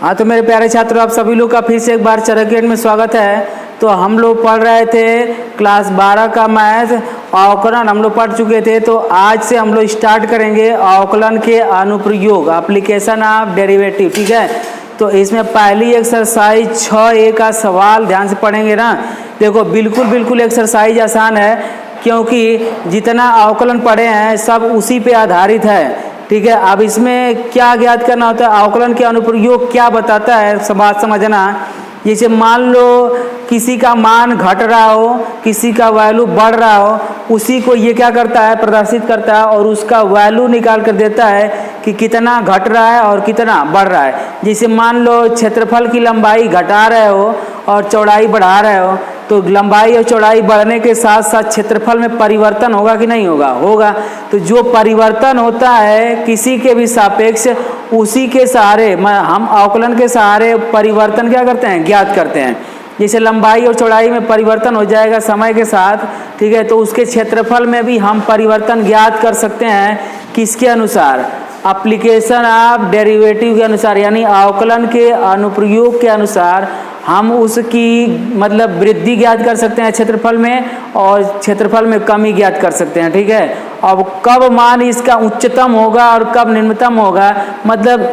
हाँ तो मेरे प्यारे छात्रों, आप सभी लोग का फिर से एक बार चरक में स्वागत है। तो हम लोग पढ़ रहे थे क्लास 12 का मैथ अवकलन हम लोग पढ़ चुके थे। तो आज से हम लोग स्टार्ट करेंगे अवकलन के अनुप्रयोग, एप्लीकेशन ऑफ डेरिवेटिव। ठीक है, तो इसमें पहली एक्सरसाइज 6A का सवाल ध्यान से पढ़ेंगे ना। देखो बिल्कुल एक्सरसाइज आसान है, क्योंकि जितना अवकलन पढ़े हैं सब उसी पे आधारित है। ठीक है, अब इसमें क्या ज्ञात करना होता है, अवकलन के अनुप्रयोग क्या बताता है बात समझना। जैसे मान लो किसी का मान घट रहा हो, किसी का वैल्यू बढ़ रहा हो, उसी को ये क्या करता है, प्रदर्शित करता है और उसका वैल्यू निकाल कर देता है कि कितना घट रहा है और कितना बढ़ रहा है। जैसे मान लो क्षेत्रफल की लंबाई घटा रहे हो और चौड़ाई बढ़ा रहे हो, तो लंबाई और चौड़ाई बढ़ने के साथ साथ क्षेत्रफल में परिवर्तन होगा कि नहीं होगा? होगा। तो जो परिवर्तन होता है किसी के भी सापेक्ष, उसी के सहारे हम अवकलन के सहारे परिवर्तन क्या करते हैं, ज्ञात करते हैं। जैसे लंबाई और चौड़ाई में परिवर्तन हो जाएगा समय के साथ, ठीक है, तो उसके क्षेत्रफल में भी हम परिवर्तन ज्ञात कर सकते हैं। किसके अनुसार? एप्लीकेशन ऑफ डेरिवेटिव के अनुसार, यानी अवकलन के अनुप्रयोग के अनुसार हम उसकी मतलब वृद्धि ज्ञात कर सकते हैं क्षेत्रफल में, और क्षेत्रफल में कमी ज्ञात कर सकते हैं। ठीक है, अब कब मान इसका उच्चतम होगा और कब निम्नतम होगा, मतलब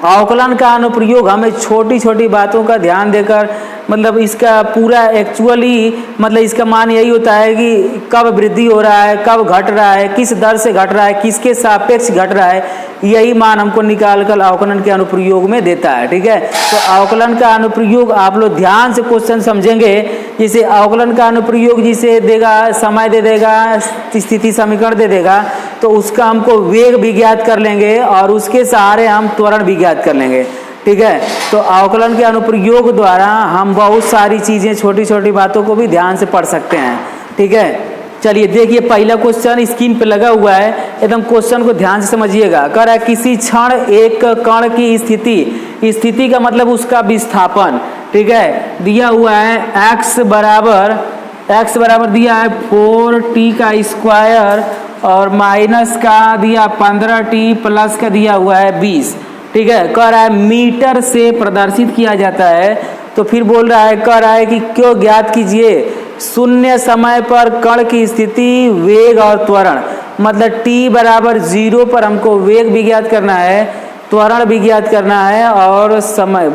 अवकलन का अनुप्रयोग हमें छोटी छोटी बातों का ध्यान देकर, मतलब इसका पूरा एक्चुअली मतलब इसका मान यही होता है कि कब वृद्धि हो रहा है, कब घट रहा है, किस दर से घट रहा है, किसके सापेक्ष घट रहा है, यही मान हमको निकाल कर अवकलन के अनुप्रयोग में देता है। ठीक है, तो अवकलन का अनुप्रयोग आप लोग ध्यान से क्वेश्चन समझेंगे। जैसे अवकलन का अनुप्रयोग जिसे देगा, समय दे देगा, स्थिति समीकरण दे देगा, तो उसका हमको वेग भी ज्ञात कर लेंगे और उसके सहारे हम त्वरण भी ज्ञात कर लेंगे। ठीक है, तो अवकलन के अनुप्रयोग द्वारा हम बहुत सारी चीज़ें, छोटी छोटी बातों को भी ध्यान से पढ़ सकते हैं। ठीक है, चलिए देखिए पहला क्वेश्चन स्क्रीन पे लगा हुआ है, एकदम क्वेश्चन को ध्यान से समझिएगा। कह रहा है किसी क्षण एक कण की स्थिति का मतलब उसका विस्थापन, ठीक है, दिया हुआ है x बराबर दिया है 4t का स्क्वायर और माइनस का दिया 15t प्लस का दिया हुआ है 20। ठीक है, कह रहा है मीटर से प्रदर्शित किया जाता है। तो फिर बोल रहा है, कह रहा है कि क्यों ज्ञात कीजिए शून्य समय पर कण की स्थिति, वेग और त्वरण। मतलब t बराबर 0 पर हमको वेग भी ज्ञात करना है, त्वरण भी ज्ञात करना है और समय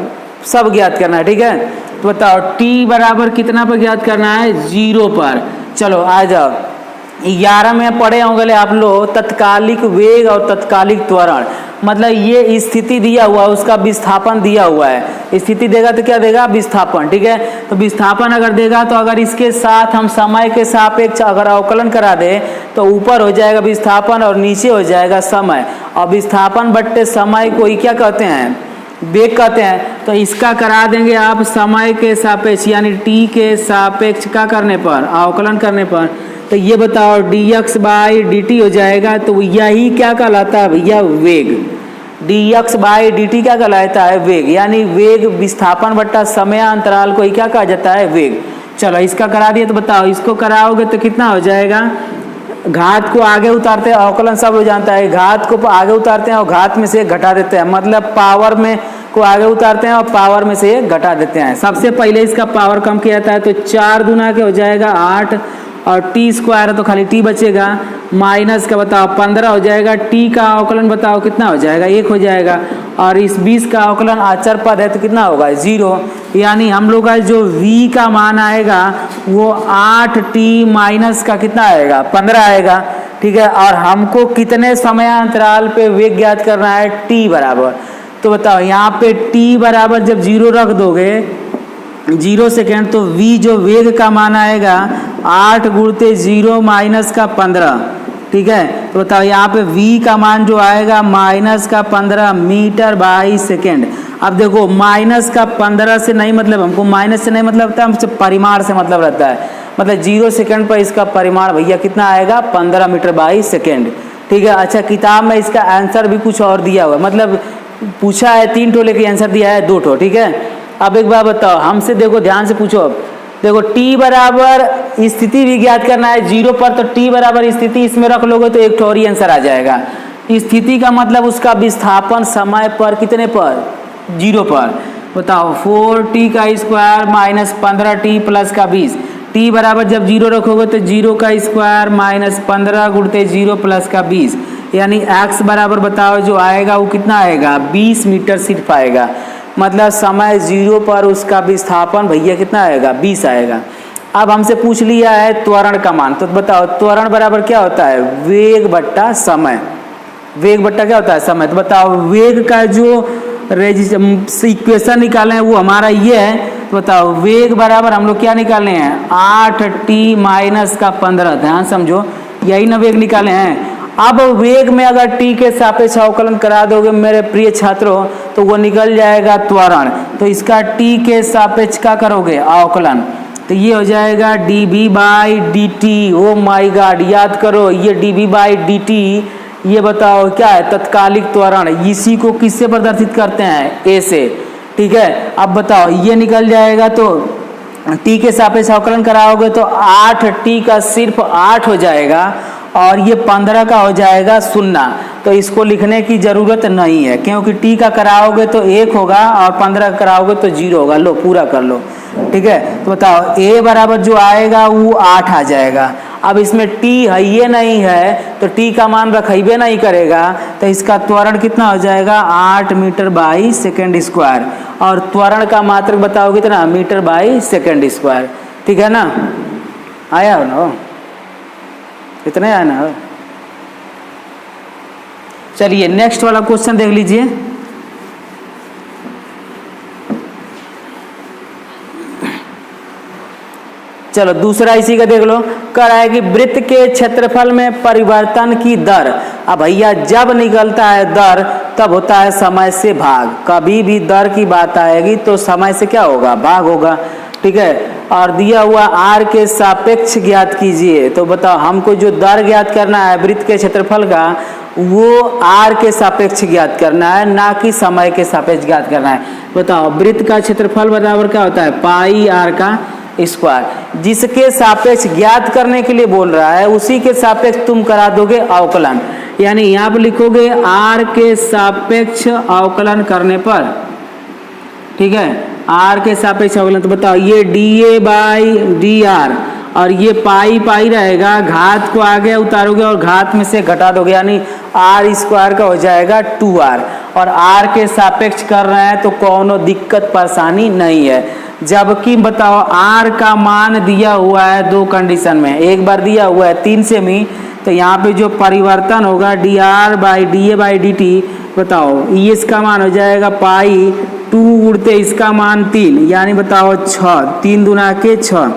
सब ज्ञात करना है। ठीक है, तो बताओ t बराबर कितना पर ज्ञात करना है? 0 पर। चलो आ जाओ, 11 में पढ़े होंगे आप लोग तत्कालिक वेग और तत्कालिक त्वरण। मतलब ये स्थिति दिया हुआ, उसका विस्थापन दिया हुआ है। स्थिति देगा तो क्या देगा? विस्थापन। ठीक है, तो विस्थापन अगर देगा तो अगर इसके साथ हम समय के सापेक्ष अगर अवकलन करा दे तो ऊपर हो जाएगा विस्थापन और नीचे हो जाएगा समय। और विस्थापन बट्टे समय को ही क्या कहते हैं? वेग कहते हैं। तो इसका करा देंगे आप समय के सापेक्ष, यानी t के सापेक्ष का करने पर, अवकलन करने पर। तो ये बताओ dx बाई dt हो जाएगा। तो यही क्या कहलाता है भैया? वेग। dx बाई dt क्या कहलाता है? वेग। यानी वेग विस्थापन बट्टा समय अंतराल को ही क्या कहा जाता है? वेग। चलो इसका करा दिए, तो बताओ इसको कराओगे तो कितना हो जाएगा? घात को आगे उतारते हैं, अवकलन सब लोग जानता है, घात को आगे उतारते हैं और घात में से घटा देते हैं। मतलब पावर में को आगे उतारते हैं और पावर में से घटा देते हैं। सबसे पहले इसका पावर कम किया जाता है, तो 4 दूना के हो जाएगा 8 और t स्क्वायर है तो खाली t बचेगा, माइनस का बताओ 15 हो जाएगा। t का अवकलन बताओ कितना हो जाएगा? 1 हो जाएगा। और इस 20 का अवकलन आचर पद है तो कितना होगा? 0। यानी हम लोग का जो v का मान आएगा वो 8t माइनस का कितना आएगा? 15 आएगा। ठीक है, और हमको कितने समय अंतराल पे वेग ज्ञात करना है? t बराबर। तो बताओ यहाँ पे t बराबर जब 0 रख दोगे 0 सेकेंड, तो v जो वेग का मान आएगा 8 गुणते 0 माइनस का 15। ठीक है, तो बताओ यहाँ पे v का मान जो आएगा माइनस का 15 मीटर बाई सेकेंड। अब देखो माइनस का 15 से नहीं मतलब, हमको माइनस से नहीं मतलब रहता है, हमसे परिमाण से मतलब रहता है। मतलब 0 सेकेंड पर इसका परिमाण भैया कितना आएगा? 15 मीटर बाई सेकेंड। ठीक है, अच्छा किताब में इसका आंसर भी कुछ और दिया हुआ है, मतलब पूछा है 3 ठो लेके आंसर दिया है 2 ठो। ठीक है, अब एक बात बताओ हमसे, देखो ध्यान से पूछो। अब देखो t बराबर स्थिति भी ज्ञात करना है 0 पर, तो t बराबर स्थिति इसमें रख लोगे तो एक ठोरी आंसर आ जाएगा। स्थिति का मतलब उसका विस्थापन समय पर कितने पर? जीरो पर। बताओ 4t का स्क्वायर माइनस 15t प्लस का 20, t बराबर जब जीरो रखोगे तो जीरो का स्क्वायर माइनस 15 गुणते जीरो प्लस का 20, यानी x बराबर बताओ जो आएगा वो कितना आएगा 20 मीटर सिर्फ आएगा। मतलब समय जीरो पर उसका विस्थापन भैया कितना आएगा 20 आएगा। अब हमसे पूछ लिया है त्वरण का मान, तो बताओ त्वरण बराबर क्या होता है वेग बट्टा समय। वेग बट्टा क्या होता है समय। तो बताओ वेग का जो इक्वेशन निकाले हैं वो हमारा ये है। तो बताओ वेग बराबर हम लोग क्या निकाले हैं 8t माइनस का 15। ध्यान समझो यही ना वेग निकाले हैं। अब वेग में अगर t के सापेक्ष अवकलन करा दोगे मेरे प्रिय छात्रों तो वो निकल जाएगा त्वरण। तो इसका t के सापेक्ष का करोगे अवकलन, तो ये हो जाएगा dv by dt। Oh my God, याद करो ये dv बाई dt, ये बताओ क्या है तत्कालिक त्वरण। इसी को किससे प्रदर्शित करते हैं a से। ठीक है, अब बताओ ये निकल जाएगा तो t के सापेक्ष अवकलन कराओगे तो 8t का सिर्फ 8 हो जाएगा और ये 15 का हो जाएगा 0। तो इसको लिखने की जरूरत नहीं है क्योंकि t का कराओगे तो 1 होगा और 15 का कराओगे तो 0 होगा। लो पूरा कर लो। ठीक है, तो बताओ a बराबर जो आएगा वो 8 आ जाएगा। अब इसमें t है ये नहीं है तो t का मान रखेबे नहीं करेगा, तो इसका त्वरण कितना हो जाएगा 8 मीटर बाई सेकेंड स्क्वायर। और त्वरण का मात्रक बताओ कितना मीटर बाई सेकेंड स्क्वायर। ठीक है ना, आया हो ना, इतना आया ना। चलिए नेक्स्ट वाला क्वेश्चन देख लीजिए। चलो दूसरा इसी का देख लो। कह रहा है कि वृत्त के क्षेत्रफल में परिवर्तन की दर। अब भैया जब निकलता है दर तब होता है समय से भाग। कभी भी दर की बात आएगी तो समय से क्या होगा भाग होगा। ठीक है, और दिया हुआ r के सापेक्ष ज्ञात कीजिए। तो बताओ हमको जो दर ज्ञात करना है वृत्त के क्षेत्रफल का वो r के सापेक्ष ज्ञात करना है, ना कि समय के सापेक्ष ज्ञात करना है। बताओ वृत्त का क्षेत्रफल बराबर क्या होता है पाई r का स्क्वायर। जिसके सापेक्ष ज्ञात करने के लिए बोल रहा है उसी के सापेक्ष तुम करा दोगे अवकलन। यानी यहाँ पर लिखोगे r के सापेक्ष अवकलन करने पर। ठीक है, r के सापेक्ष अवकलन। तो बताओ ये dA बाई dr और ये पाई पाई रहेगा, घात को आगे उतारोगे और घात में से घटा दोगे, यानी r स्क्वायर का हो जाएगा 2r। और r के सापेक्ष कर रहे हैं तो कोनो दिक्कत परेशानी नहीं है। जबकि बताओ r का मान दिया हुआ है दो कंडीशन में, एक बार दिया हुआ है 3 सेमी, तो यहाँ पे जो परिवर्तन होगा dr by da by dt। बताओ ये इसका मान हो जाएगा पाई 2 उड़ते इसका मान 3, यानी बताओ 6, 3 दूना के 6।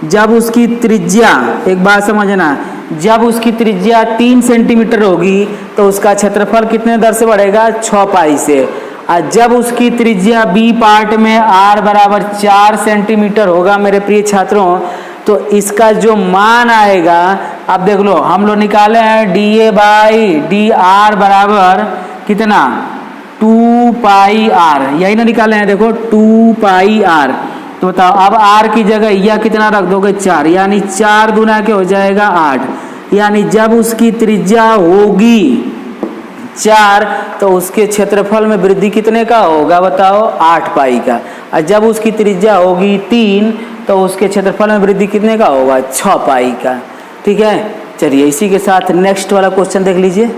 जब उसकी त्रिज्या, एक बात समझना, जब उसकी त्रिज्या 3 सेंटीमीटर होगी तो उसका क्षेत्रफल कितने दर से बढ़ेगा 6 पाई से। और जब उसकी त्रिज्या बी पार्ट में r बराबर 4 सेंटीमीटर होगा मेरे प्रिय छात्रों, तो इसका जो मान आएगा, अब देख लो हम लोग निकाले हैं dA बाई dr बराबर कितना 2 पाई r, यही ना निकाले हैं, देखो 2 पाई r। तो बताओ अब r की जगह यह कितना रख दोगे 4, यानी 4 दूना के हो जाएगा 8। यानी जब उसकी त्रिज्या होगी 4 तो उसके क्षेत्रफल में वृद्धि कितने का होगा बताओ 8 पाई का। और जब उसकी त्रिज्या होगी 3 तो उसके क्षेत्रफल में वृद्धि कितने का होगा 6 पाई का। ठीक है, चलिए इसी के साथ नेक्स्ट वाला क्वेश्चन देख लीजिए।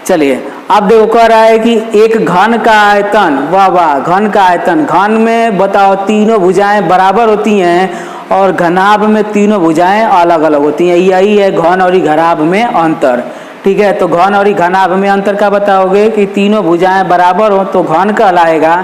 चलिए अब देखो कह रहा है कि एक घन का आयतन, वाह वाह, घन का आयतन, घन में बताओ तीनों भुजाएं बराबर होती हैं और घनाभ में तीनों भुजाएं अलग अलग होती हैं। यही है घन और घनाभ में अंतर। ठीक है, तो घन और घनाभ में अंतर का बताओगे कि तीनों भुजाएं बराबर हो तो घन कहलाएगा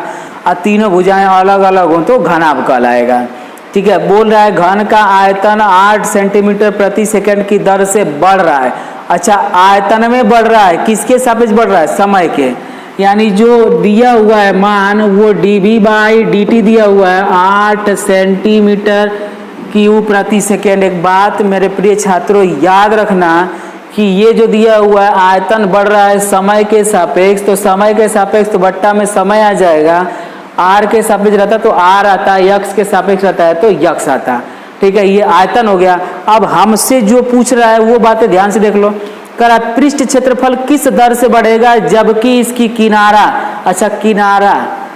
और तीनों भुजाएं अलग अलग हो तो घनाभ कहलाएगा। ठीक है, बोल रहा है घन का आयतन 8 सेंटीमीटर प्रति सेकंड की दर से बढ़ रहा है। अच्छा, आयतन में बढ़ रहा है, किसके सापेक्ष बढ़ रहा है समय के, यानी जो दिया हुआ है मान वो dv बाई dt दिया हुआ है 8 सेंटीमीटर क्यूब प्रति सेकेंड। एक बात मेरे प्रिय छात्रों याद रखना कि ये जो दिया हुआ है आयतन बढ़ रहा है समय के सापेक्ष, तो समय के सापेक्ष तो बट्टा में समय आ जाएगा, r के सापेक्ष रहता तो r आता है, x के सापेक्ष रहता है तो x आता। ठीक है, ये आयतन हो गया। अब हमसे जो पूछ रहा है वो बातें ध्यान से देख लो। कह रहा पृष्ठ क्षेत्रफल किस दर से बढ़ेगा जबकि इसकी किनारा, अच्छा किनारा,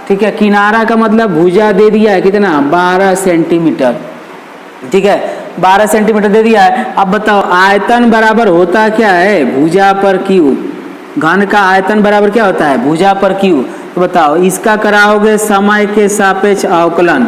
ठीक है, किनारा का मतलब भुजा दे दिया है कितना, 12 सेंटीमीटर, ठीक है, 12 सेंटीमीटर दे दिया है। अब बताओ आयतन बराबर होता क्या है, भुजा पर क्यू। घन का आयतन बराबर क्या होता है, भुजा पर क्यू। तो बताओ इसका कराओगे समय के सापेक्ष अवकलन,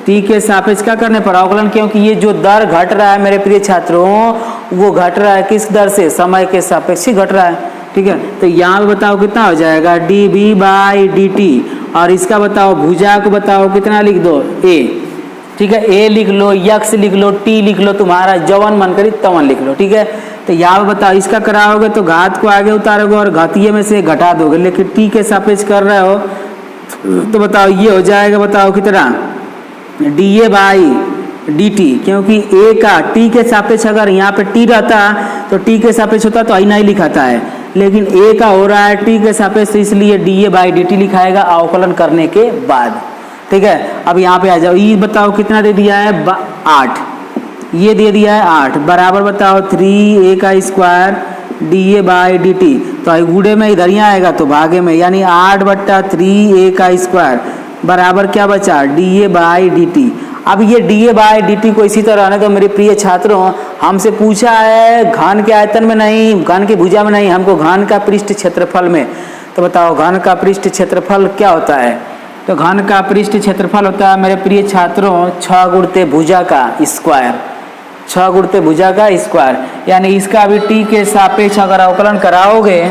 टी के सापेक्ष क्या करने पर अवकलन, क्योंकि ये जो दर घट रहा है मेरे प्रिय छात्रों, वो घट रहा है किस दर से, समय के सापेक्ष ही घट रहा है, ठीक है। तो यहाँ पे बताओ कितना हो जाएगा, D B by D T, और इसका बताओ भुजा को बताओ कितना लिख दो, ए, ठीक है, ए लिख लो, यक्स लिख लो, टी लिख लो, तुम्हारा जवन मन करी तवन लिख लो, ठीक है। तो यहाँ पे बताओ इसका कराओगे तो घात को आगे उतारोगे और घातीय में से घटा दोगे, लेकिन टी के सापेक्ष कर रहे हो तो बताओ ये हो जाएगा, बताओ कितना, D A by D T, क्योंकि ए का टी के सापेक्ष अगर यहाँ पे टी रहता तो टी के सापेक्ष होता तो आई लिखाता है, लेकिन ए का हो रहा है टी के सापेक्ष, तो इसलिए D A by D T लिखाएगा अवकलन करने के बाद, ठीक है। अब यहाँ पे आ जाओ, ये बताओ कितना दे दिया है, 8, ये दे दिया है 8, बराबर बताओ 3a का square D A by D T, तो गुड़े में इधर ही आएगा तो भागे में, यानी 8/3a का स्क्वायर बराबर क्या बचा, D A by D T. अब ये D A by D T को इसी तरह रहने तो मेरे प्रिय छात्रों, हमसे पूछा है घन के आयतन में नहीं, घन के भुजा में नहीं, हमको घन का पृष्ठ क्षेत्रफल में। तो बताओ घन का पृष्ठ क्षेत्रफल क्या होता है, तो घन का पृष्ठ क्षेत्रफल होता है मेरे प्रिय छात्रों 6 गुणित भुजा का स्क्वायर, 6 गुणित भुजा का स्क्वायर, यानी इसका भी टी के सापेक्ष अगर अवकलन कराओगे,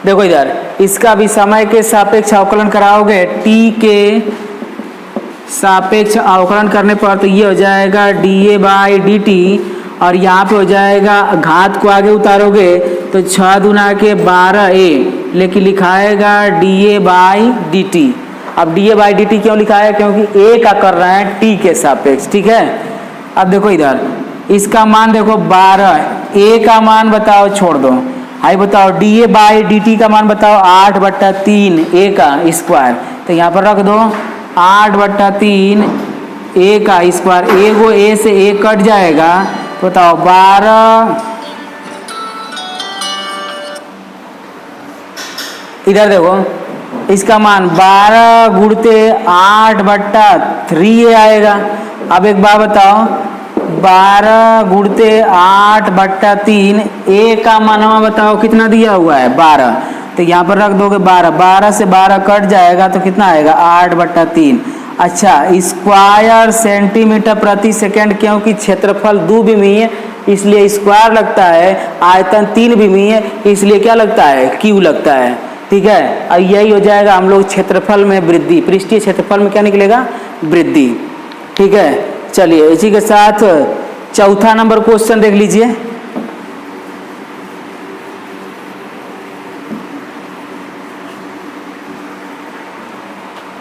देखो इधर इसका भी समय के सापेक्ष अवकलन कराओगे, टी के सापेक्ष अवकलन करने पर तो ये हो जाएगा D A by D T, और यहाँ पे हो जाएगा घात को आगे उतारोगे तो 6 दूना के 12a, लेकिन लिखाएगा D A by D T. अब D A by D T क्यों लिखा है, क्योंकि ए का कर रहे हैं टी के सापेक्ष, ठीक है। अब देखो इधर इसका मान देखो 12, ए का मान बताओ छोड़ दो, आई बताओ D A by D T का मान बताओ 8/3 ए का स्क्वायर, तो यहाँ पर रख दो 8/3 ए का स्क्वायर, ए को ए से ए कट जाएगा, तो बताओ 12, इधर देखो इसका मान 12 गुणते 8/3 आएगा। अब एक बार बताओ 12 गुणते 8/3, ए का मान बताओ कितना दिया हुआ है 12, तो यहाँ पर रख दोगे 12, 12 से 12 कट जाएगा तो कितना आएगा 8/3। अच्छा स्क्वायर सेंटीमीटर प्रति सेकंड, क्योंकि क्षेत्रफल द्विविमीय है इसलिए स्क्वायर लगता है, आयतन 3 विमीय है इसलिए क्या लगता है, क्यू लगता है, ठीक है। और यही हो जाएगा हम लोग क्षेत्रफल में वृद्धि, पृष्ठीय क्षेत्रफल में क्या निकलेगा, वृद्धि, ठीक है। चलिए इसी के साथ चौथा नंबर क्वेश्चन देख लीजिए।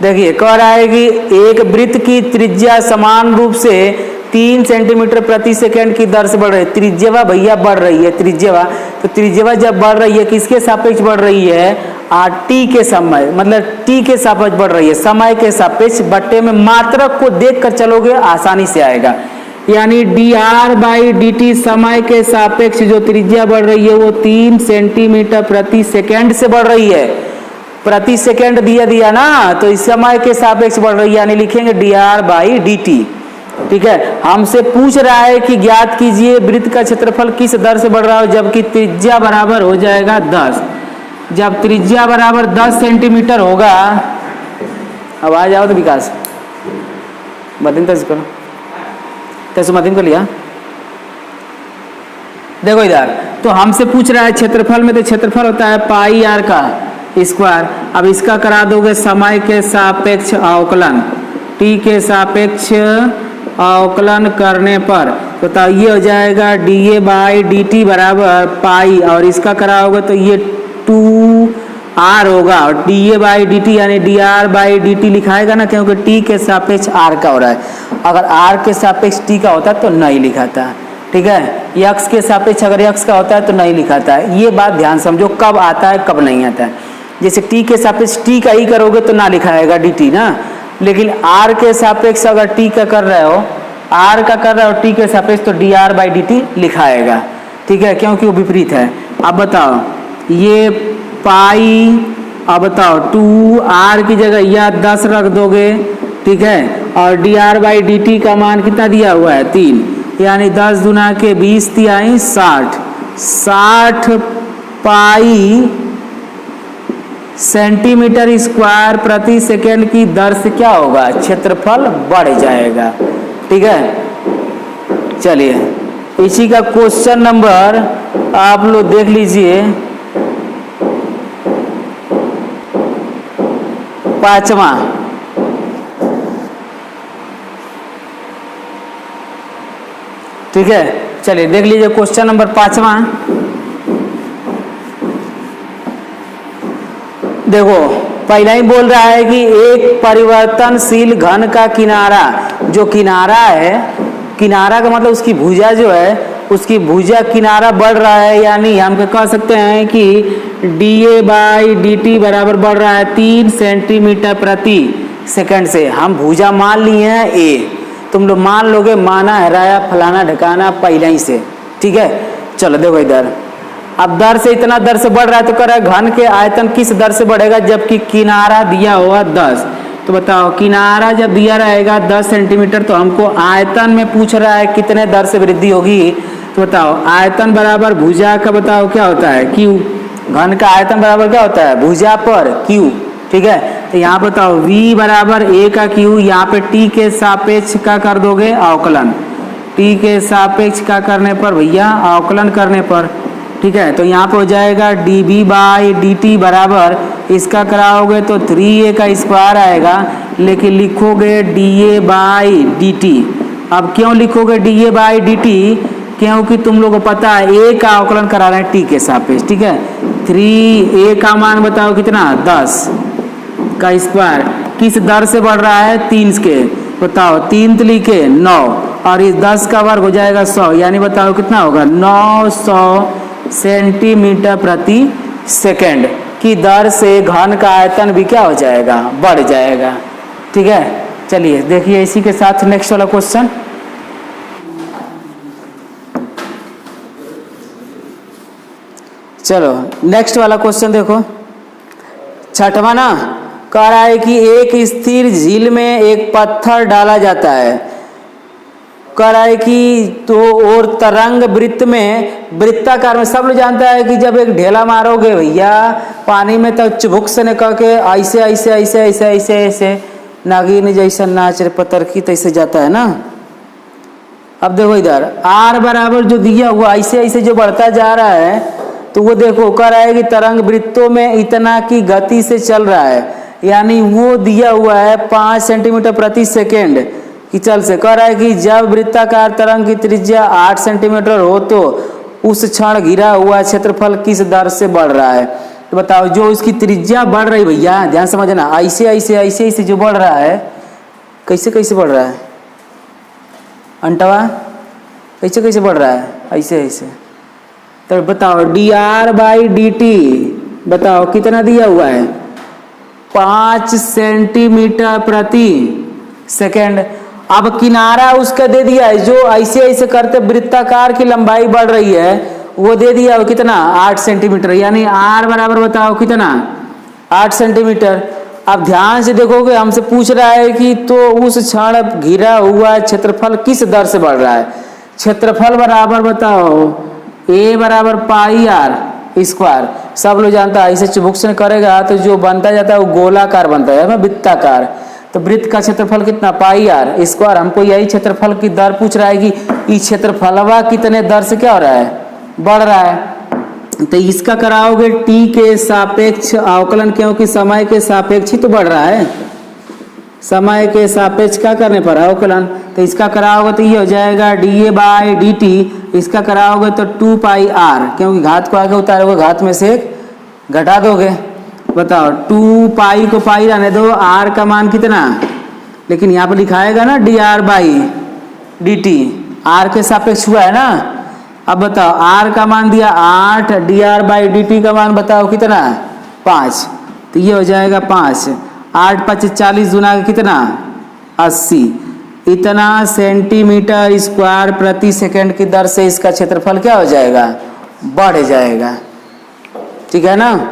देखिए कह रहा है कि एक वृत्त की त्रिज्या समान रूप से 3 सेंटीमीटर प्रति सेकंड की दर से बढ़ रही है। त्रिज्या भैया बढ़ रही है, त्रिज्या, तो त्रिज्या जब बढ़ रही है किसके सापेक्ष बढ़ रही है, टी के समय, मतलब टी के सापेक्ष बढ़ रही है, समय के सापेक्ष, बट्टे में मात्रक को देख कर चलोगे आसानी से आएगा, यानी D R by D T समय के सापेक्ष जो त्रिज्या बढ़ रही है वो 3 सेंटीमीटर प्रति सेकंड से बढ़ रही है, प्रति सेकंड दिया ना, तो इस समय के सापेक्ष बढ़ रही है, यानी लिखेंगे D R by D T, ठीक है। हमसे पूछ रहा है कि ज्ञात कीजिए वृत्त का क्षेत्रफल किस दर से बढ़ रहा है, जबकि त्रिज्या बराबर हो जाएगा 10, जब त्रिज्या बराबर 10 सेंटीमीटर होगा, अब आ जाओ तो विकास मध्यम तैसे करो, तैसे मध्यम कर लिया। देखो इधर तो हमसे पूछ रहा है क्षेत्रफल में, तो क्षेत्रफल होता है पाई आर का स्क्वायर। अब इसका करा दोगे समय के सापेक्ष अवकलन, टी के सापेक्ष अवकलन करने पर तो ये हो जाएगा D A by D T बराबर पाई, और इसका कराओगे तो ये 2r होगा, और D A by D T यानी D R by D T लिखाएगा ना, क्योंकि टी के सापेक्ष आर का हो रहा है, अगर आर के सापेक्ष टी का होता है तो नहीं लिखाता, ठीक है। यक्स के सापेक्ष अगर यक्स का होता है तो नहीं लिखाता है, ये बात ध्यान समझो कब आता है कब नहीं आता है। जैसे टी के सापेक्ष टी का ही करोगे तो ना लिखाएगा डी टी ना, लेकिन आर के सापेक्ष अगर टी का कर रहे हो, आर का कर रहे हो टी के सापेक्ष, तो D R by D T लिखाएगा, ठीक है, क्योंकि वो विपरीत है। अब बताओ ये पाई, अब बताओ 2r की जगह या 10 रख दोगे, ठीक है, और D R by D T का मान कितना दिया हुआ है 3, यानी 10 दूना के 20 तिहाई 60, 60 पाई सेंटीमीटर स्क्वायर प्रति सेकेंड की दर से क्या होगा, क्षेत्रफल बढ़ जाएगा, ठीक है। चलिए इसी का क्वेश्चन नंबर आप लोग देख लीजिए 5वां, ठीक है। चलिए देख लीजिए क्वेश्चन नंबर 5वां। देखो पहला ही बोल रहा है कि एक परिवर्तनशील घन का किनारा, जो किनारा है, किनारा का मतलब उसकी भुजा जो है, उसकी भुजा किनारा बढ़ रहा है, यानी हम कह सकते हैं कि D A by D T बराबर बढ़ रहा है 3 सेंटीमीटर प्रति सेकंड से। हम भुजा मान लिए हैं ए, तुम लोग मान लोगे, माना हराया फलाना ढकाना पहले ही से, ठीक है। चलो देखो इधर, अब दर से इतना दर से बढ़ रहा है तो कह रहा है घन के आयतन किस दर से बढ़ेगा, जबकि किनारा दिया हुआ 10। तो बताओ किनारा जब दिया रहेगा 10 सेंटीमीटर, तो हमको आयतन में पूछ रहा है कितने दर से वृद्धि होगी। तो बताओ आयतन बराबर भुजा का बताओ क्या होता है, क्यू। घन का आयतन बराबर क्या होता है, भुजा पर क्यू, ठीक है। तो यहाँ बताओ v बराबर a का क्यू, यहाँ पे t के सापेक्ष का कर दोगे अवकलन, t के सापेक्ष का करने पर भैया अवकलन करने पर, ठीक है। तो यहाँ पे हो जाएगा D B by D T बराबर, इसका कराओगे तो 3a का स्क्वायर आएगा, लेकिन लिखोगे D A by D T. अब क्यों लिखोगे D A by D T, क्योंकि तुम लोगों को पता है a का अवकलन करा रहे हैं t के सापेक्ष, ठीक है। 3a का मान बताओ कितना, 10 का स्क्वायर, किस दर से बढ़ रहा है, 3 के, बताओ 3 लिखे 9, और इस 10 का वर्ग हो जाएगा 100, यानी बताओ कितना होगा 900 सेंटीमीटर प्रति सेकंड की दर से घन का आयतन भी क्या हो जाएगा, बढ़ जाएगा, ठीक है। चलिए देखिए इसी के साथ नेक्स्ट वाला क्वेश्चन। चलो नेक्स्ट वाला क्वेश्चन देखो, 6वां ना, कह रहा है कि एक स्थिर झील में एक पत्थर डाला जाता है, कह रहा है कि तो और तरंग वृत्त में, वृत्ताकार में, सब लोग जानता है कि जब एक ढेला मारोगे भैया पानी में तो चुभुक से निकल के ऐसे ऐसे ऐसे ऐसे ऐसे ऐसे नागिन जैसा नाच रे पत्थर की तैसे जाता है ना। अब देखो इधर आर बराबर जो दिया हुआ ऐसे ऐसे जो बढ़ता जा रहा है, तो वो देखो कह रहा है कि तरंग वृत्तों में इतना की गति से चल रहा है, यानी वो दिया हुआ है 5 सेंटीमीटर प्रति सेकेंड की चल से। कह रहा है कि जब वृत्ताकार तरंग की त्रिज्या 8 सेंटीमीटर हो तो उस क्षण घिरा हुआ क्षेत्रफल किस दर से बढ़ रहा है। तो बताओ जो इसकी त्रिज्या बढ़ रही, भैया ध्यान समझना, ऐसे ऐसे ऐसे ऐसे जो बढ़ रहा है, कैसे कैसे बढ़ रहा है अंटवा, कैसे कैसे बढ़ रहा है, ऐसे ऐसे। तो बताओ D R by D T बताओ कितना दिया हुआ है, 5 सेंटीमीटर प्रति सेकेंड। अब किनारा उसका दे दिया है, जो ऐसे ऐसे करते वृत्ताकार की लंबाई बढ़ रही है, वो दे दिया है कितना, 8 सेंटीमीटर, यानी आर बराबर बताओ कितना, 8 सेंटीमीटर। अब ध्यान से देखोगे, हमसे पूछ रहा है कि तो उस क्षण घिरा हुआ क्षेत्रफल किस दर से बढ़ रहा है। क्षेत्रफल बराबर बताओ a बराबर पाई आर स्क्वायर, सब लोग जानता है, इसे चुबुक से करेगा तो जो बनता जाता है वो गोलाकार बनता है, वृत्ताकार। तो वृत्त का क्षेत्रफल कितना, पाई आर स्क्वायर। हमको यही क्षेत्रफल की दर पूछ रहा है कि इस क्षेत्रफलवा कितने दर से क्या हो रहा है, बढ़ रहा है। तो इसका कराओगे t के सापेक्ष अवकलन, क्योंकि समय के सापेक्ष ही तो बढ़ रहा है, समय के सापेक्ष का करने पर अवकलन। तो इसका कराओगे तो ये हो जाएगा D A by D T, इसका कराओगे तो 2 पाई आर, क्योंकि घात को आगे उतारोगे घात में से एक घटा दोगे। बताओ 2 पाई को पाई रहने दो, आर का मान कितना, लेकिन यहाँ पर लिखाएगा ना D R by D T, R के सापेक्ष हुआ है ना। अब बताओ आर का मान दिया 8, D R by D T का मान बताओ कितना, 5, तो ये हो जाएगा 5। 8 5 40 गुना कितना 80, इतना सेंटीमीटर स्क्वायर प्रति सेकंड की दर से इसका क्षेत्रफल क्या हो जाएगा, बढ़ जाएगा। ठीक है ना।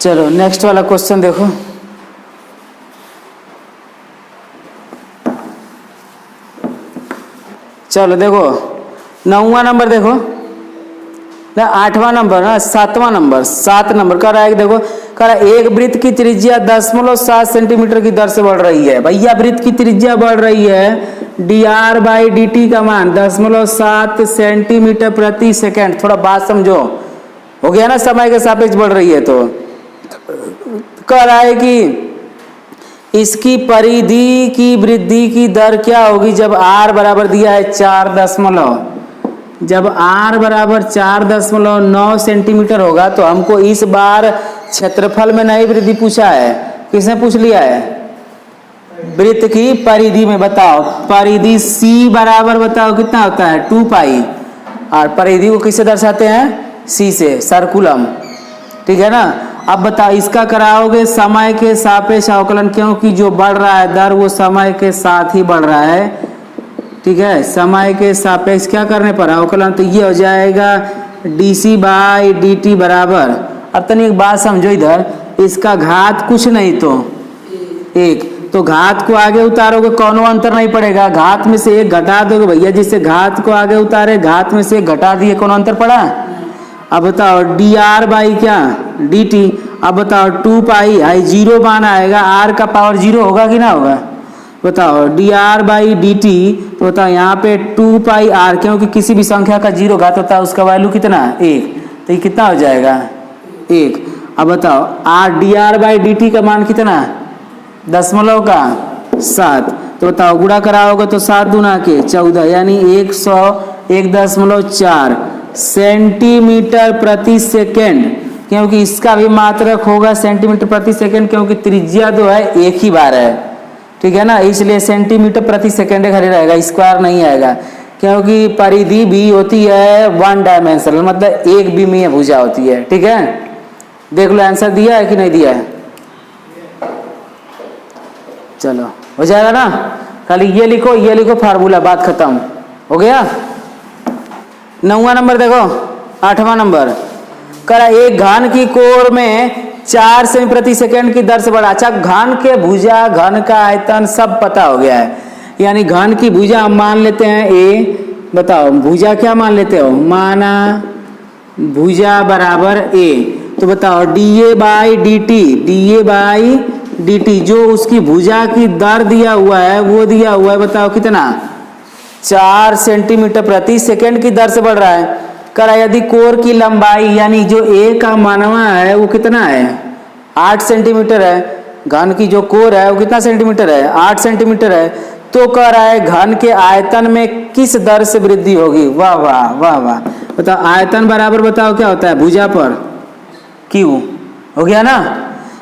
चलो नेक्स्ट वाला क्वेश्चन देखो। चलो देखो 9वां नंबर देखो ना, 8वां नंबर ना, 7वां नंबर, 7 नंबर कर रहा है। देखो कर रहा है एक वृत्त की त्रिज्या 0.7 सेंटीमीटर की दर से बढ़ रही है। भैया वृत्त की त्रिज्या बढ़ रही है, dr/dt का मान 0.7 सेंटीमीटर प्रति सेकंड। थोड़ा बात समझो, हो गया ना, समय के सापेक्ष बढ़ रही है। तो कह रहा है कि इसकी परिधि की वृद्धि की दर क्या होगी जब r बराबर दिया है 4 जब r बराबर 4.9 सेंटीमीटर होगा। तो हमको इस बार क्षेत्रफल में नई वृद्धि पूछा है, किसने पूछ लिया है, वृत्त की परिधि में। बताओ परिधि c बराबर बताओ कितना होता है 2 पाई, और परिधि को किससे दर्शाते हैं, c से, सर्कुलम। ठीक है ना। अब बताओ इसका कराओगे समय के सापेक्ष अवकलन, क्योंकि जो बढ़ रहा है दर वो समय के साथ ही बढ़ रहा है। ठीक है, समय के सापेक्ष क्या करने पर अवकलन, तो ये हो जाएगा dc/dt बराबर। अब तनी एक बात समझो इधर, इसका घात कुछ नहीं तो 1, तो घात को आगे उतारोगे कौनो अंतर नहीं पड़ेगा, घात में से 1 घटा दोगे भैया, जिससे घात को आगे उतारे घात में से 1 घटा दिए, कौनो अंतर पड़ा। अब बताओ dr/ क्या dt। अब बताओ 2 पाई आई 0 मान आएगा, r का पावर 0 होगा कि ना होगा, बताओ dr/dt। तो बताओ यहाँ पे 2 पाई r, क्योंकि किसी भी संख्या का 0 घात होता है उसका वैल्यू कितना 1, तो ये कितना हो जाएगा 1। अब बताओ dr/dt का मान कितना 0.7, तो बताओ गुणा कराओगे तो 7 दूना के 14, यानी 101.4 सेंटीमीटर प्रति सेकेंड, क्योंकि इसका भी मात्रक होगा सेंटीमीटर प्रति सेकेंड, क्योंकि त्रिज्या जो है एक ही बार है। ठीक है ना, इसलिए सेंटीमीटर प्रति सेकेंड खाली रहेगा, स्क्वायर नहीं आएगा, क्योंकि परिधि भी होती है 1 डायमेंशनल, मतलब एक विमीय भुजा होती है। ठीक है, देख लो आंसर दिया है कि नहीं दिया है। चलो हो जाएगा ना, खाली ये लिखो फार्मूला, बात खत्म हो गया। 9वां नंबर देखो, 8वां नंबर करा एक घन की कोर में 4 सेमी प्रति सेकंड की दर से बढ़ा। अच्छा, घन के भुजा, घन का आयतन सब पता हो गया है, यानी घन की भुजा हम मान लेते हैं a। बताओ भुजा क्या मान लेते हो, माना भुजा बराबर a। तो बताओ dA/dt जो उसकी भुजा की दर दिया हुआ है वो दिया हुआ है, बताओ कितना 4 सेंटीमीटर प्रति सेकंड की दर से बढ़ रहा है। करा यदि कोर की लंबाई यानी जो a का मानवा है वो कितना है 8 सेंटीमीटर है, घन की जो कोर है वो कितना सेंटीमीटर है 8 सेंटीमीटर है, तो कह रहा है घन के आयतन में किस दर से वृद्धि होगी। वाह वाह वाह वाह, बताओ आयतन बराबर बताओ क्या होता है भुजा पर Q, हो गया ना।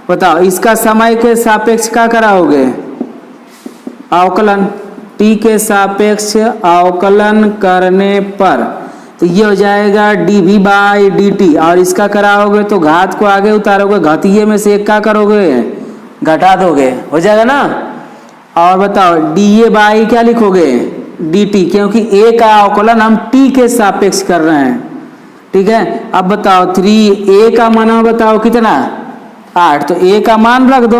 बताओ इसका समय के सापेक्ष क्या कराओगे अवकलन, t के सापेक्ष अवकलन करने पर तो ये हो जाएगा dV/dt, और इसका कराओगे तो घात को आगे उतारोगे, घातीय में से एक क्या करोगे घटा दोगे, हो जाएगा ना। और बताओ dA/ क्या लिखोगे dt, क्योंकि a का अवकलन हम t के सापेक्ष कर रहे हैं। ठीक है, अब बताओ 3a का मान बताओ कितना 8, तो a का मान रख दो।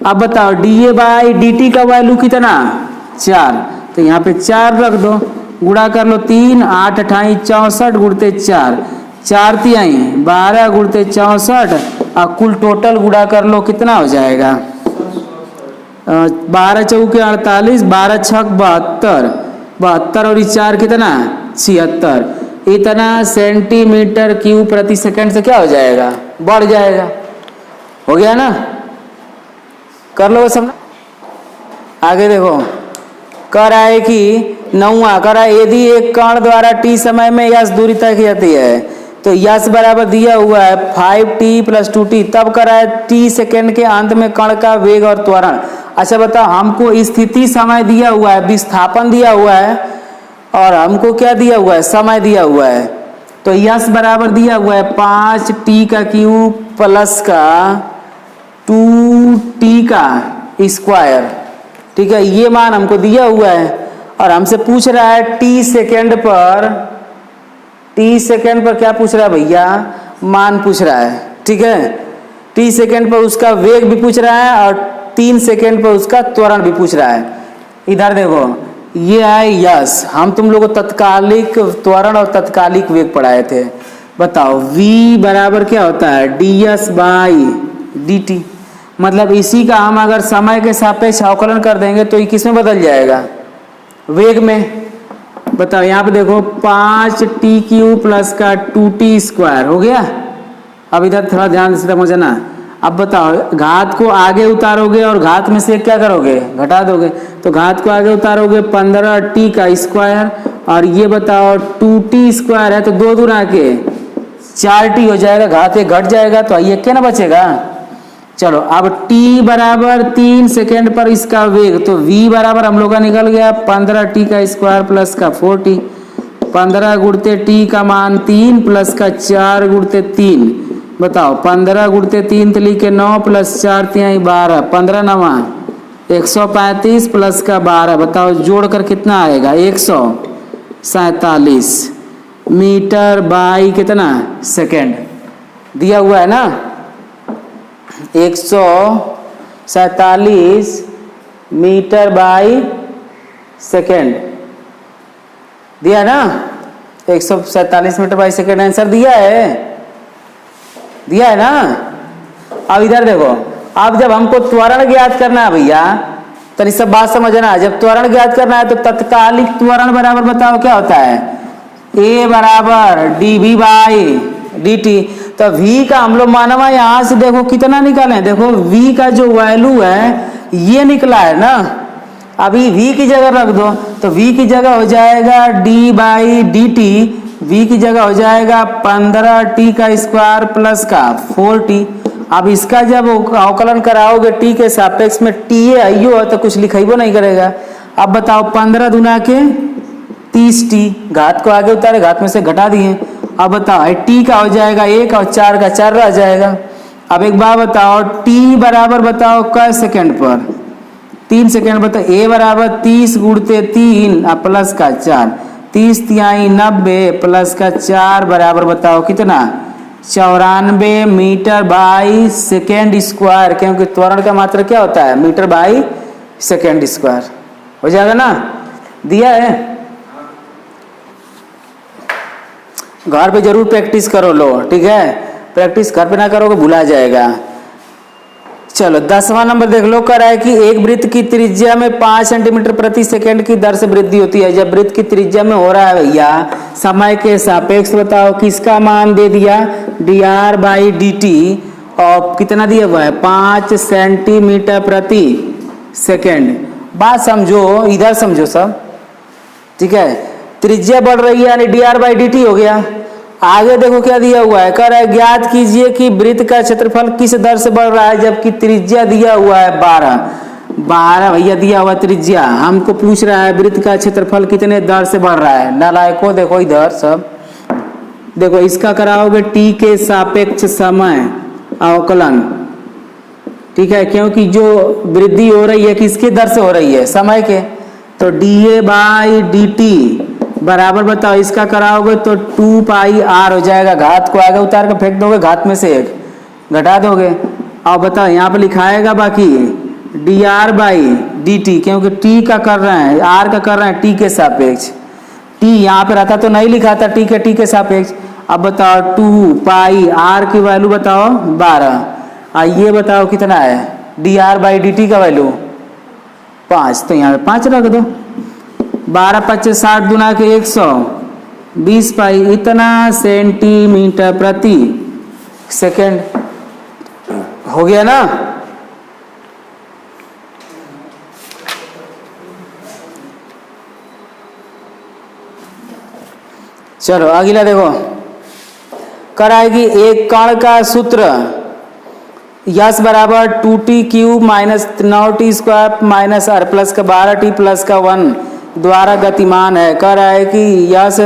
अब बताओ dA/dt का वैल्यू कितना 4, तो यहाँ पे 4 रख दो, गुणा कर लो 3 8 28 64 गुणते 4 4 तिहाई 12 गुणते 64, और कुल टोटल गुणा कर लो कितना हो जाएगा 12 चौके 48 12 छक 72 72 और 4 कितना 76, इतना सेंटीमीटर क्यूब प्रति सेकंड से क्या हो जाएगा बढ़ जाएगा। हो गया ना, कर लो सब। आगे देखो कह रहा है कि 9वां कह रहा है यदि एक कण द्वारा t समय में यश दूरी तय की जाती है तो यश बराबर दिया हुआ है 5t + 2t, तब कह रहा है t सेकेंड के अंत में कण का वेग और त्वरण। अच्छा बताओ हमको स्थिति समय दिया हुआ है, विस्थापन दिया हुआ है, और हमको क्या दिया हुआ है समय दिया हुआ है। तो यश बराबर दिया हुआ है 5t³ प्लस का 2t का स्क्वायर, ठीक है, ये मान हमको दिया हुआ है और हमसे पूछ रहा है t सेकेंड पर क्या पूछ रहा है भैया, मान पूछ रहा है, ठीक है। t सेकेंड पर उसका वेग भी पूछ रहा है और 3 सेकेंड पर उसका त्वरण भी पूछ रहा है। इधर देखो ये है यस, हम तुम लोग को तत्कालिक त्वरण और तत्कालिक वेग पढ़ाए थे। बताओ v बराबर क्या होता है, ds बाई dt, मतलब इसी का हम अगर समय के सापेक्ष अवकलन कर देंगे तो ये किस में बदल जाएगा, वेग में। बताओ यहाँ पे देखो 5t³ प्लस का 2t स्क्वायर हो गया। अब इधर थोड़ा ध्यान से समझना। अब बताओ घात को आगे उतारोगे और घात में से क्या करोगे, घटा दोगे, तो घात को आगे उतारोगे 15t का स्क्वायर और ये बताओ 2t स्क्वायर है तो 2 दूना के 4t हो जाएगा, घात एक घट जाएगा तो ये क्या ना बचेगा। चलो अब t बराबर 3 सेकेंड पर इसका वेग, तो v बराबर हम लोग का निकल गया 15t का स्क्वायर प्लस का 4t, 15 गुणते t का मान 3 प्लस का 4 गुणते 3। बताओ 15 गुणते 3 तो लिखे 9 प्लस 4 तिहाई 12, 15 नवा 135 प्लस का 12, बताओ जोड़कर कितना आएगा 147 मीटर बाई कितना सेकेंड दिया हुआ है ना, 147 मीटर बाई सेकेंड दिया ना, 147 मीटर बाई सेकेंड आंसर दिया है ना। अब इधर देखो, अब जब हमको त्वरण ज्ञात करना है भैया, तो सब बात समझना, जब त्वरण ज्ञात करना है तो तत्कालिक त्वरण बराबर बताओ क्या होता है, a बराबर dv बाई dt। तो v का हम लोग मानवा यहाँ से देखो कितना निकाले, देखो v का जो वैल्यू है ये निकला है ना। अभी v की जगह रख दो तो v की जगह हो जाएगा d बाई dt, v की जगह हो जाएगा 15t का स्क्वायर प्लस का 4t। अब इसका जब अवकलन कराओगे t के सापेक्ष में, t आइयो तो कुछ लिखेबो नहीं करेगा। अब बताओ 15 दूना के 30t, घात को आगे उतारे घात में से घटा दिए। अब बताओ t का हो जाएगा 1 और 4 का 4 रह जाएगा। अब एक बार बताओ t बराबर बताओ क सेकेंड पर, 3 सेकेंड बताओ, a बराबर 30 गुणते 3 प्लस का 4, 30 तिहाई 90 प्लस का 4 बराबर बताओ कितना 94 मीटर बाई सेकेंड स्क्वायर, क्योंकि त्वरण का मात्रा क्या होता है मीटर बाई सेकेंड स्क्वायर। हो जाएगा ना, दिया है, घर पे जरूर प्रैक्टिस करो लो, ठीक है, प्रैक्टिस घर पे ना करोगे भुला जाएगा। चलो 10वां नंबर देख लो, कह रहा है कि एक वृत्त की त्रिज्या में 5 सेंटीमीटर प्रति सेकंड की दर से वृद्धि होती है। जब वृत्त की त्रिज्या में हो रहा है भैया समय के सापेक्ष, बताओ किसका मान दे दिया dr बाई dt, और कितना दिया हुआ है 5 सेंटीमीटर प्रति सेकंड। बात समझो, इधर समझो सब, ठीक है, त्रिज्या बढ़ रही है यानी dr बाई dt हो गया। आगे देखो क्या दिया हुआ है, कह रहा है ज्ञात कीजिए कि वृत्त का क्षेत्रफल किस दर से बढ़ रहा है, जबकि त्रिज्या दिया हुआ है 12 भैया दिया हुआ त्रिज्या, हमको पूछ रहा है वृत्त का क्षेत्रफल कितने दर से बढ़ रहा है। नालायको देखो इधर सब, देखो इसका कराओगे t के सापेक्ष समय अवकलन, ठीक है, क्योंकि जो वृद्धि हो रही है किसके दर से हो रही है, समय के, तो dA बाई dt बराबर बताओ इसका कराओगे तो 2 पाई r हो जाएगा। घात को आगे उतार कर फेंक दोगे, घात में से 1 घटा दोगे। और बताओ यहाँ पे लिखाएगा बाकी dr बाई dt, क्योंकि t का कर रहे हैं, r का कर रहे हैं t के सापेक्ष, t यहाँ पे रहता तो नहीं लिखा था t के सापेक्ष। अब बताओ 2 पाई r की वैल्यू बताओ 12, ये बताओ कितना है dr बाई dt का वैल्यू 5, तो यहाँ पे 5 रख दो। 12 5 60 दुना के 120 पाई, इतना सेंटीमीटर प्रति सेकेंड हो गया ना। चलो अगला देखो, कराएगी एक कण का सूत्र यस बराबर 2t³ minus 9t square minus r plus का 12t प्लस का 1 द्वारा गतिमान है। कह रहा है कि यस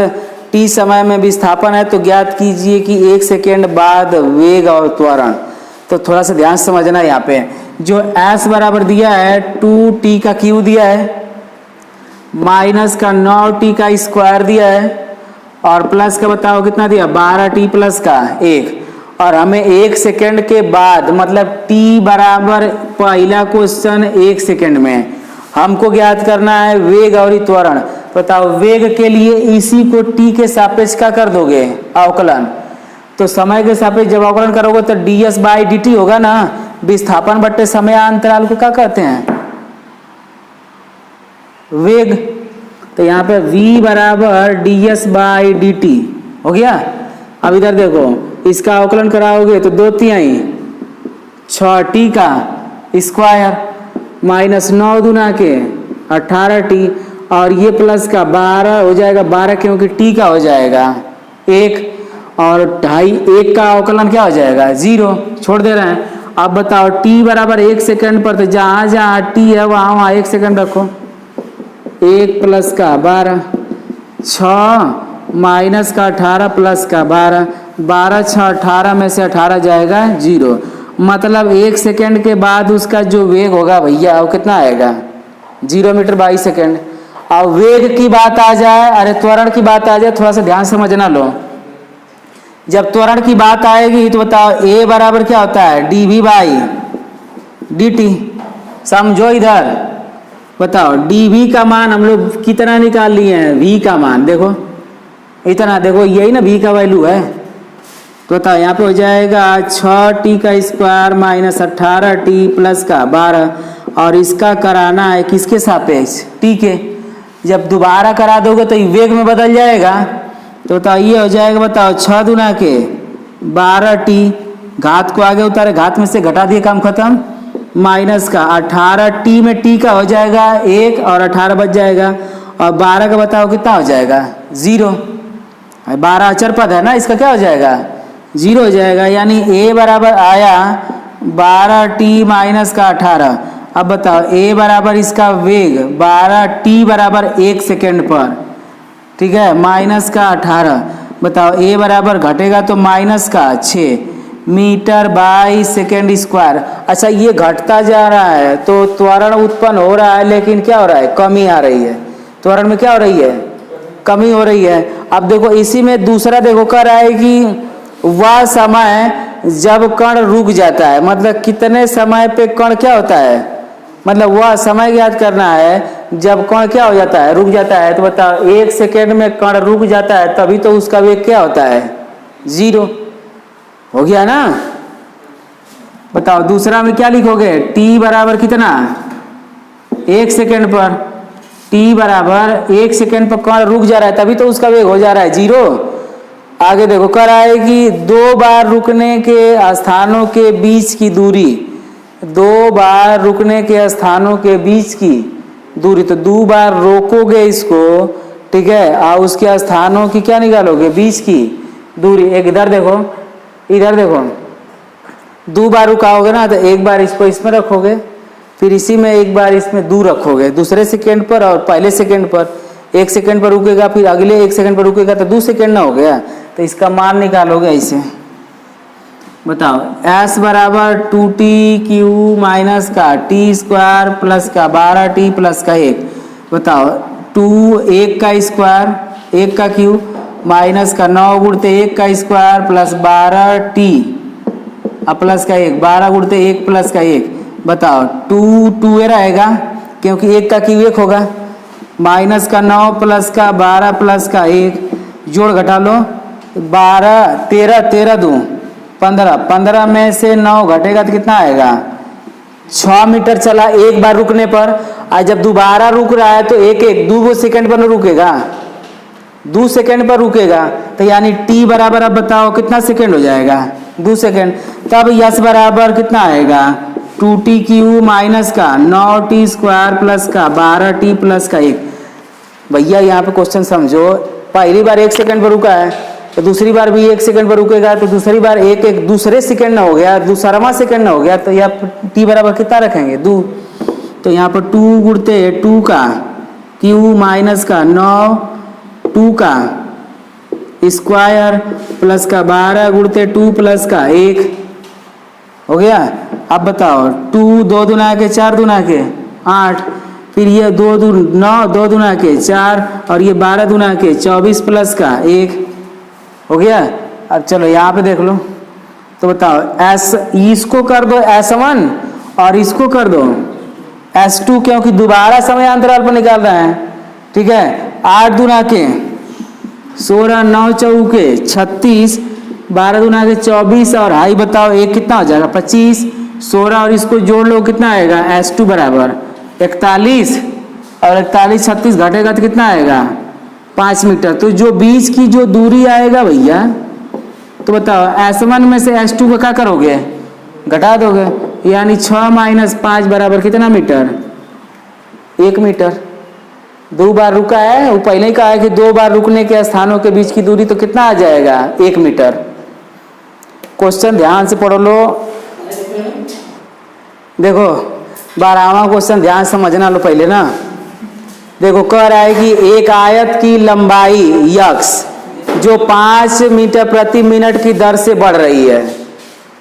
t समय में विस्थापन है, तो ज्ञात कीजिए कि 1 सेकेंड बाद वेग और त्वरण। तो थोड़ा सा ध्यान से समझना। यहाँ पे जो s बराबर दिया है 2t का क्यू दिया है, माइनस का 9t का स्क्वायर दिया है, और प्लस का बताओ कितना दिया 12t प्लस का 1। और हमें 1 सेकेंड के बाद मतलब t बराबर पहला क्वेश्चन 1 सेकेंड में हमको ज्ञात करना है वेग और त्वरण। बताओ वेग के लिए इसी को t के सापेक्ष क्या कर दोगे अवकलन, तो समय के सापेक्ष जब अवकलन करोगे तो ds/dt होगा ना। विस्थापन बट्टे समय अंतराल को क्या कहते हैं वेग। तो यहाँ पे v बराबर ds/dt हो गया। अब इधर देखो इसका अवकलन कराओगे तो 2/3 6t का स्क्वायर माइनस 9 दूना के 18t, और ये प्लस का 12 हो जाएगा 12 क्योंकि t का हो जाएगा 1, और 2.5 का अवकलन क्या हो जाएगा 0, छोड़ दे रहे हैं। अब बताओ t बराबर 1 सेकंड पर, तो जहाँ जहाँ t है वहाँ 1 सेकंड रखो। 1 प्लस का 12, 6 माइनस का 18 प्लस का 12, 12 6 18 में से 18 जाएगा 0। मतलब 1 सेकंड के बाद उसका जो वेग होगा भैया वो कितना आएगा 0 मीटर बाई सेकंड। और वेग की बात आ जाए, अरे त्वरण की बात आ जाए, थोड़ा सा ध्यान समझना लो। जब त्वरण की बात आएगी तो बताओ a बराबर क्या होता है dv/dt। समझो इधर, बताओ dv का मान हम लोग कितना निकाल लिए हैं, v का मान देखो इतना, देखो यही ना v का वैल्यू है। तो बताओ यहाँ पे हो जाएगा 6t का स्क्वायर माइनस 18t प्लस का 12, और इसका कराना है किसके सापेक्ष t के। जब दोबारा करा दोगे तो वेग में बदल जाएगा। तो बताओ ये हो जाएगा, बताओ 6 दूना के 12t, घात को आगे उतारे घात में से घटा दिए काम खत्म, माइनस का 18t में t का हो जाएगा 1 और 18 बच जाएगा, और 12 का बताओ कितना हो जाएगा 0। 12 अचर पद है ना, इसका क्या हो जाएगा 0 हो जाएगा। यानी a बराबर आया 12t माइनस का 18। अब बताओ a बराबर इसका वेग 12t बराबर 1 सेकेंड पर, ठीक है, माइनस का 18। बताओ a बराबर घटेगा तो माइनस का 6 मीटर बाई सेकेंड स्क्वायर। अच्छा ये घटता जा रहा है तो त्वरण उत्पन्न हो रहा है, लेकिन क्या हो रहा है कमी आ रही है। त्वरण में क्या हो रही है कमी हो रही है। अब देखो इसी में दूसरा देखो कर रहा है कि वह समय जब कण रुक जाता है, मतलब कितने समय पे कण क्या होता है, मतलब वह समय याद करना है जब कण क्या हो जाता है रुक जाता है। तो बताओ 1 सेकेंड में कण रुक जाता है तभी तो उसका वेग क्या होता है 0 हो गया ना। बताओ दूसरा में क्या लिखोगे t बराबर कितना 1 सेकेंड पर, t बराबर 1 सेकेंड पर कण रुक जा रहा है तभी तो उसका वेग हो जा रहा है 0। आगे देखो कर आए कि 2 बार रुकने के स्थानों के बीच की दूरी, 2 बार रुकने के स्थानों के बीच की दूरी, तो 2 बार रोकोगे इसको, ठीक है, और उसके स्थानों की क्या निकालोगे बीच की दूरी। एक इधर देखो 2 बार रुकाओगे ना, तो एक बार इसको इसमें रखोगे, फिर इसी में एक बार इसमें 2 रखोगे दूसरे सेकेंड पर और पहले सेकेंड पर। 1 सेकेंड पर रुकेगा फिर अगले 1 सेकेंड पर रुकेगा तो 2 सेकेंड ना हो गया, तो इसका मान निकालोगे ऐसे। बताओ s बराबर 2t क्यू माइनस का t स्क्वायर प्लस का 12t प्लस का 1। बताओ 2 1 का स्क्वायर 1 का क्यू माइनस का 9 गुणते 1 का स्क्वायर प्लस 12t अब प्लस का 1, 12 गुणते 1 प्लस का 1। बताओ 2 रहेगा क्योंकि 1 का क्यू 1 होगा, माइनस का 9 प्लस का 12 प्लस का 1, जोड़ घटा लो 12 13 2 15, 15 में से 9 घटेगा तो कितना आएगा 6 मीटर चला एक बार रुकने पर। आज जब दोबारा रुक रहा है तो 2 सेकंड पर रुकेगा, 2 सेकंड पर रुकेगा, तो यानी t बराबर अब बताओ कितना सेकंड हो जाएगा 2 सेकंड। तब यस बराबर कितना आएगा 2t क्यू माइनस का 9t स्क्वायर प्लस का 12t प्लस का 1। भैया यहाँ पे क्वेश्चन समझो, पहली बार 1 सेकंड पर रुका है तो दूसरी बार भी 1 सेकंड पर रुकेगा, तो दूसरी बार 1 दूसरे सेकंड ना हो गया, दूसरा सेकंड ना हो गया, तो यहाँ t बराबर कितना रखेंगे 2। तो यहाँ पर 2 गुणते 2 का क्यू माइनस का 9 2 का स्क्वायर प्लस का 12 गुणते 2 प्लस का 1, हो गया। अब बताओ 2 2 दूना के 4 दूना के 8, फिर ये 2 2 9 2 दूना के 4 और ये 12 दूना के 24 प्लस का 1 हो गया। अब चलो यहाँ पे देख लो, तो बताओ इसको कर दो S1 और इसको कर दो S2, क्योंकि दोबारा समय अंतराल पर निकाल रहे हैं। ठीक है, 8 दूना के 16 9 चौके 36 12 दूना के 24 और हाई बताओ एक कितना हो जाएगा 25 16 और इसको जोड़ लो कितना आएगा S2 बराबर 41 और 41 36 घटेगा तो कितना आएगा 5 मीटर। तो जो बीच की जो दूरी आएगा भैया, तो बताओ S1 में से S2 को क्या करोगे, घटा दोगे, यानी 6 - 5 बराबर कितना मीटर, 1 मीटर। 2 बार रुका है, वो पहले ही कहा है कि 2 बार रुकने के स्थानों के बीच की दूरी तो कितना आ जाएगा 1 मीटर। क्वेश्चन ध्यान से पढ़ लो, देखो 12वां क्वेश्चन ध्यान से समझना लो पहले ना। देखो कह रहा है कि एक आयत की लंबाई यक्स जो 5 मीटर प्रति मिनट की दर से बढ़ रही है,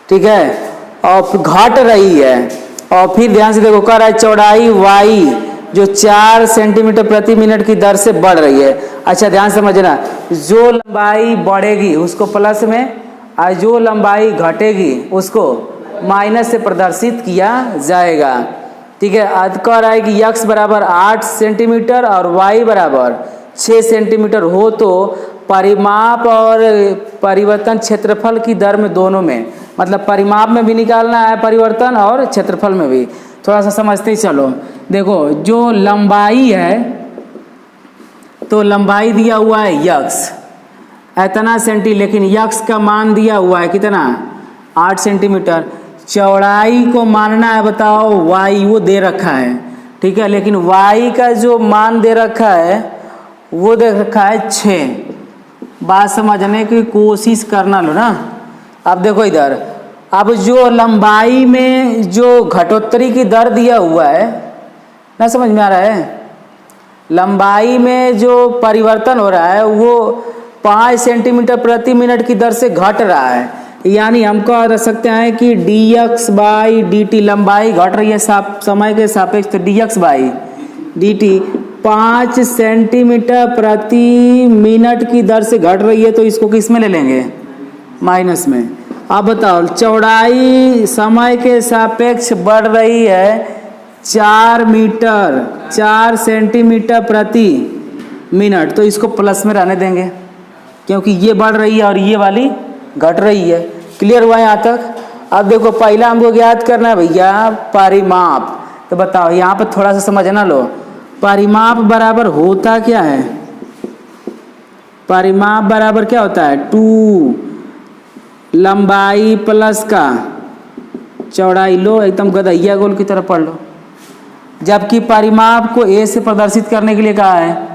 ठीक है, और घट रही है, और फिर ध्यान से देखो कह रहा है चौड़ाई वाई जो 4 सेंटीमीटर प्रति मिनट की दर से बढ़ रही है। अच्छा ध्यान समझना, जो लंबाई बढ़ेगी उसको प्लस में और जो लंबाई घटेगी उसको माइनस से प्रदर्शित किया जाएगा। ठीक है, आज कह रहा है कि यक्स बराबर 8 सेंटीमीटर और वाई बराबर 6 सेंटीमीटर हो तो परिमाप और परिवर्तन क्षेत्रफल की दर में दोनों में, मतलब परिमाप में भी निकालना है परिवर्तन और क्षेत्रफल में भी। थोड़ा सा समझते ही चलो। देखो जो लंबाई है, तो लंबाई दिया हुआ है यक्स इतना सेंटी, लेकिन यक्स का मान दिया हुआ है कितना 8 सेंटीमीटर। चौड़ाई को मानना है बताओ वाई, वो दे रखा है, ठीक है, लेकिन वाई का जो मान दे रखा है वो दे रखा है 6। बात समझने की कोशिश करना लो ना। अब देखो इधर, अब जो लंबाई में जो घटोत्तरी की दर दिया हुआ है ना, समझ में आ रहा है, लंबाई में जो परिवर्तन हो रहा है वो 5 सेंटीमीटर प्रति मिनट की दर से घट रहा है, यानी हम कह सकते हैं कि dx/dt लंबाई घट रही है समय के सापेक्ष, तो dx/dt 5 सेंटीमीटर प्रति मिनट की दर से घट रही है, तो इसको किस में ले लेंगे माइनस में। अब बताओ चौड़ाई समय के सापेक्ष बढ़ रही है 4 सेंटीमीटर प्रति मिनट, तो इसको प्लस में रहने देंगे क्योंकि ये बढ़ रही है और ये वाली घट रही है। क्लियर हुआ यहाँ तक। अब देखो पहला हमको ज्ञात करना है भैया परिमाप, तो बताओ यहाँ पर थोड़ा सा समझना लो, परिमाप बराबर होता क्या है, परिमाप बराबर क्या होता है 2 लंबाई प्लस का चौड़ाई। लो एकदम गधैया गोल की तरह पढ़ लो, जबकि परिमाप को ए से प्रदर्शित करने के लिए कहा है,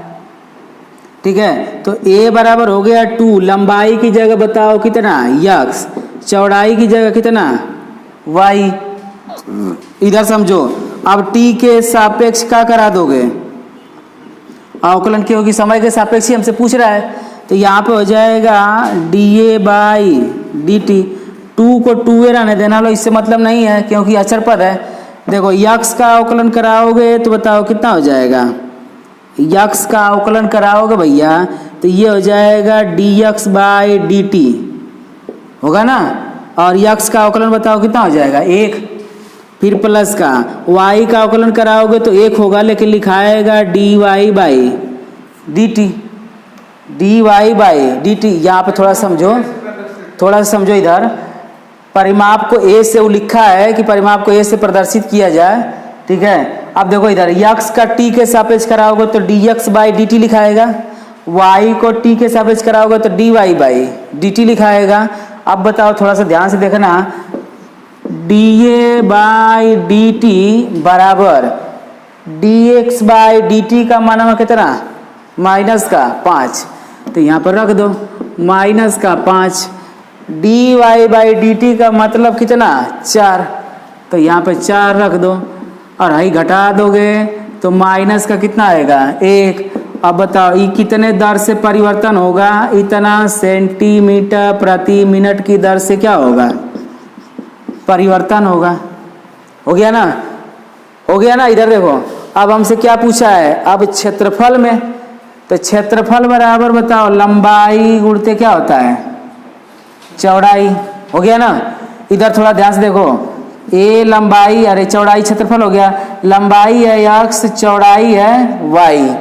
ठीक है, तो a बराबर हो गया 2, लंबाई की जगह बताओ कितना यक्स, चौड़ाई की जगह कितना y। इधर समझो, अब t के सापेक्ष क्या करा दोगे अवकलन, क्योंकि समय के सापेक्ष ही हमसे पूछ रहा है, तो यहाँ पे हो जाएगा dA/dt। 2 को 2a रहने देना लो, इससे मतलब नहीं है क्योंकि अचर पद है। देखो यक्स का अवकलन कराओगे तो बताओ कितना हो जाएगा, यक्स का अवकलन कराओगे भैया तो ये हो जाएगा dx/dt होगा ना, और यक्स का अवकलन बताओ कितना हो जाएगा 1, फिर प्लस का y का अवकलन कराओगे तो 1 होगा, लेकिन लिखाएगा dy/dt, dy/dt। यहाँ पे थोड़ा सा समझो इधर, परिमाप को a से वो लिखा है कि परिमाप को a से प्रदर्शित किया जाए, ठीक है। अब देखो इधर यक्स का t के सापेक्ष कराओगे तो dx/dt लिखाएगा, y को t के सापेक्ष कराओगे तो dy/dt लिखाएगा। अब बताओ थोड़ा सा ध्यान से देखना, dA/dt बराबर dx/dt का मान है कितना माइनस का 5, तो यहाँ पर रख दो माइनस का 5, dy/dt का मतलब कितना 4, तो यहाँ पे 4 रख दो और हाई घटा दोगे तो माइनस का कितना आएगा 1। अब बताओ ये कितने दर से परिवर्तन होगा, इतना सेंटीमीटर प्रति मिनट की दर से क्या होगा परिवर्तन होगा। हो गया ना, हो गया ना। इधर देखो, अब हमसे क्या पूछा है, अब क्षेत्रफल में, तो क्षेत्रफल बराबर बताओ लंबाई गुणते क्या होता है, चौड़ाई। हो गया ना। इधर थोड़ा ध्यान से देखो, ए लंबाई, अरे चौड़ाई क्षेत्रफल हो गया, लंबाई है x, चौड़ाई है y।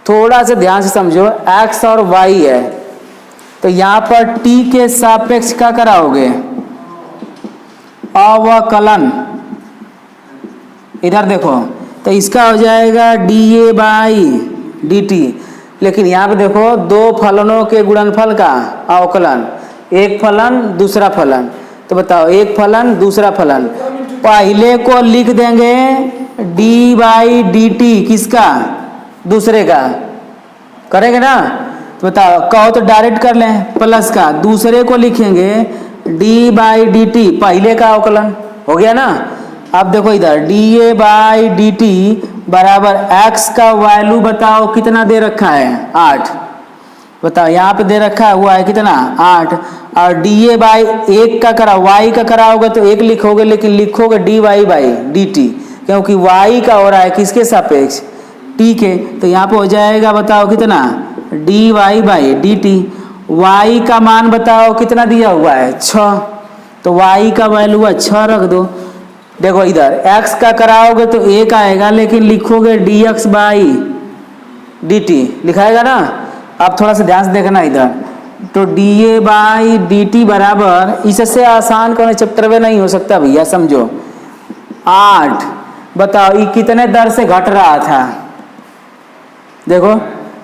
थोड़ा सा ध्यान से समझो, x और y है, तो यहाँ पर t के सापेक्ष क्या कराओगे, अवकलन। इधर देखो, तो इसका हो जाएगा dA बाई dt। लेकिन यहाँ पे देखो, दो फलनों के गुणनफल का अवकलन, एक फलन दूसरा फलन, तो बताओ एक फलन दूसरा फलन, पहले को लिख देंगे डी बाई डी टी, किसका, दूसरे का, करेंगे ना। तो बताओ, कहो तो डायरेक्ट कर लें, प्लस का दूसरे को लिखेंगे डी बाई डी टी, पहले का अवकलन। हो गया ना। अब देखो इधर D A by D T बराबर एक्स का वैल्यू बताओ कितना दे रखा है, 8। बताओ यहाँ पे दे रखा हुआ है कितना, 8। और डी ए बाई एक का करा, वाई का कराओगे तो एक लिखोगे, लेकिन लिखोगे D Y by D T, क्योंकि वाई का हो रहा है किसके सापेक्ष, टी के। तो यहाँ पे हो जाएगा बताओ कितना, D Y by D T. Y का मान बताओ कितना दिया हुआ है, 6, तो वाई का वैल्यू है 6 रख दो। देखो इधर x का कराओगे तो 1 आएगा, लेकिन लिखोगे D X by D T, लिखाएगा ना। अब थोड़ा सा ध्यान से देखना इधर, तो D A by D T बराबर, इससे आसान कोई चैप्टर में नहीं हो सकता भैया, समझो 8। बताओ ये कितने दर से घट रहा था, देखो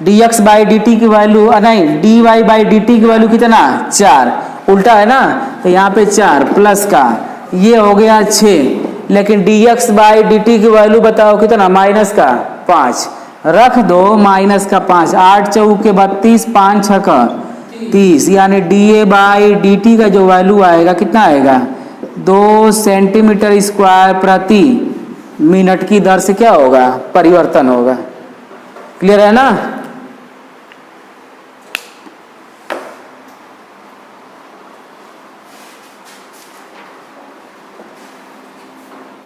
D X by D T की वैल्यू, नहीं D Y by D T की वैल्यू कितना, 4, उल्टा है ना, तो यहाँ पे 4 प्लस का ये हो गया 6, लेकिन D X by D T की वैल्यू बताओ कितना, माइनस का 5 रख दो, माइनस का 5, 8 चौके 32, 5 6 का 30, यानी D A by D T का जो वैल्यू आएगा कितना आएगा, 2 सेंटीमीटर स्क्वायर प्रति मिनट की दर से क्या होगा, परिवर्तन होगा। क्लियर है ना।